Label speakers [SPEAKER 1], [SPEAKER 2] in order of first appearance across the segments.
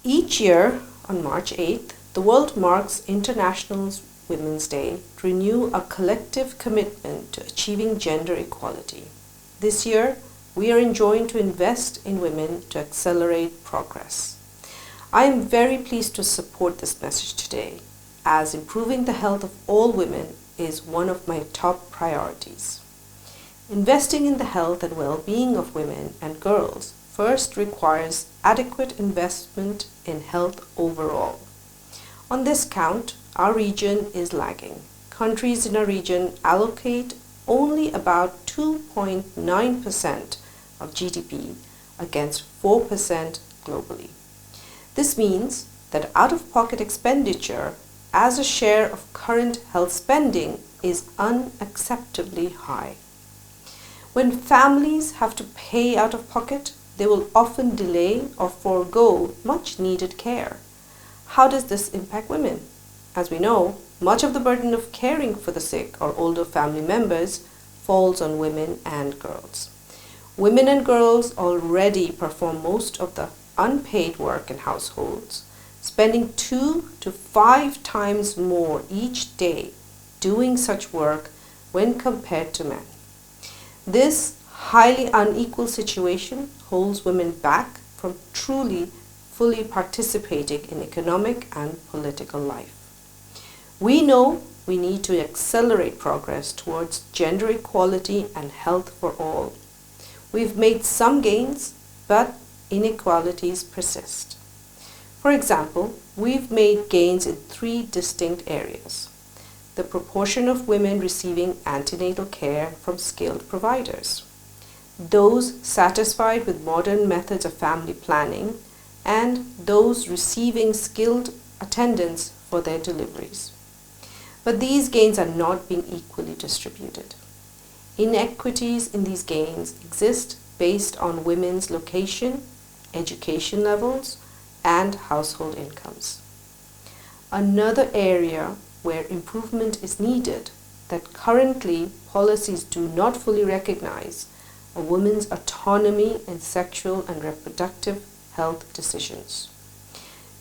[SPEAKER 1] Each year on March 8th, the world marks International Women's Day to renew a collective commitment to achieving gender equality. This year, we are enjoined to invest in women to accelerate progress. I am very pleased to support this message today, as improving the health of all women is one of my top priorities. Investing in the health and well-being of women and girls first requires adequate investment in health overall. On this count, our region is lagging. Countries in our region allocate only about 2.9% of GDP against 4% globally. This means that out-of-pocket expenditure as a share of current health spending is unacceptably high. When families have to pay out of pocket, they will often delay or forego much needed care. How does this impact women? As we know, much of the burden of caring for the sick or older family members falls on women and girls. Women and girls already perform most of the unpaid work in households, spending 2 to 5 times more each day doing such work when compared to men. This highly unequal situation holds women back from truly fully participating in economic and political life. We know we need to accelerate progress towards gender equality and health for all. We've made some gains, but inequalities persist. For example, we've made gains in 3 distinct areas. The proportion of women receiving antenatal care from skilled providers, those satisfied with modern methods of family planning, and those receiving skilled attendants for their deliveries. But these gains are not being equally distributed. Inequities in these gains exist based on women's location, education levels, and household incomes. Another area where improvement is needed that currently policies do not fully recognize a woman's autonomy in sexual and reproductive health decisions.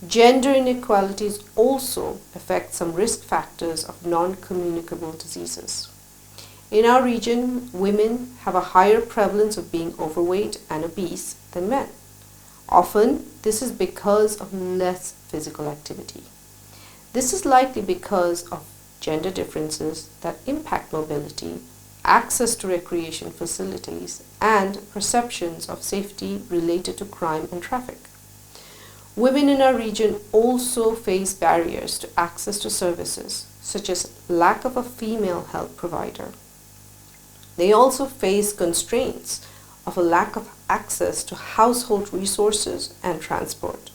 [SPEAKER 1] Gender inequalities also affect some risk factors of non-communicable diseases. In our region, women have a higher prevalence of being overweight and obese than men. Often, this is because of less physical activity. This is likely because of gender differences that impact mobility, access to recreation facilities, and perceptions of safety related to crime and traffic. Women in our region also face barriers to access to services, such as lack of a female health provider. They also face constraints of a lack of access to household resources and transport,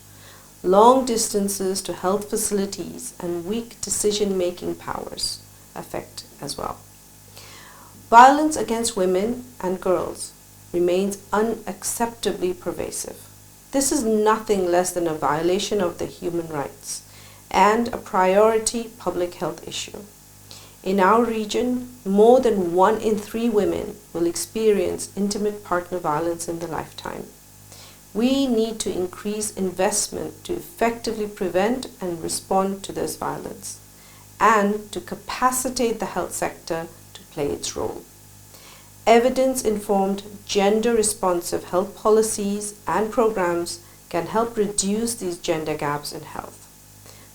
[SPEAKER 1] long distances to health facilities, and weak decision-making powers affect as well. Violence against women and girls remains unacceptably pervasive. This is nothing less than a violation of the human rights and a priority public health issue. In our region, more than 1 in 3 women will experience intimate partner violence in their lifetime. We need to increase investment to effectively prevent and respond to this violence, and to capacitate the health sector to play its role. Evidence-informed, gender-responsive health policies and programs can help reduce these gender gaps in health.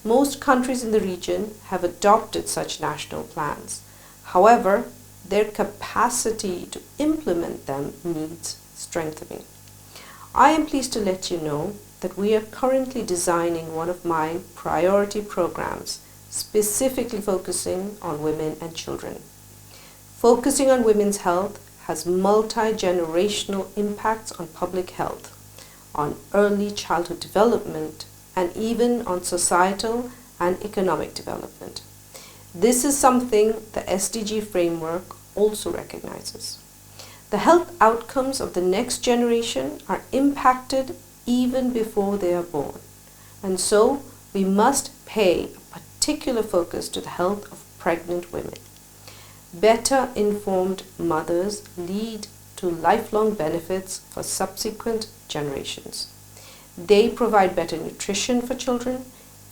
[SPEAKER 1] Most countries in the region have adopted such national plans. However, their capacity to implement them needs strengthening. I am pleased to let you know that we are currently designing one of my priority programs specifically focusing on women and children. Focusing on women's health has multi-generational impacts on public health, on early childhood development, and even on societal and economic development. This is something the SDG framework also recognizes. The health outcomes of the next generation are impacted even before they are born, and so we must pay a particular focus to the health of pregnant women. Better informed mothers lead to lifelong benefits for subsequent generations. They provide better nutrition for children,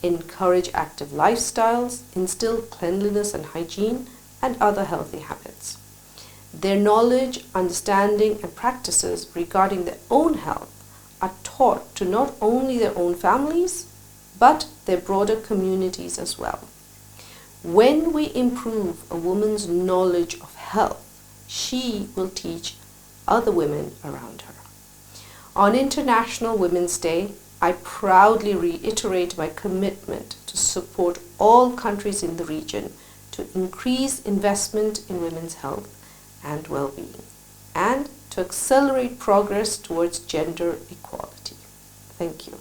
[SPEAKER 1] encourage active lifestyles, instill cleanliness and hygiene, and other healthy habits. Their knowledge, understanding, and practices regarding their own health are taught to not only their own families, but their broader communities as well. When we improve a woman's knowledge of health, she will teach other women around her. On International Women's Day, I proudly reiterate my commitment to support all countries in the region to increase investment in women's health and well-being, and to accelerate progress towards gender equality. Thank you.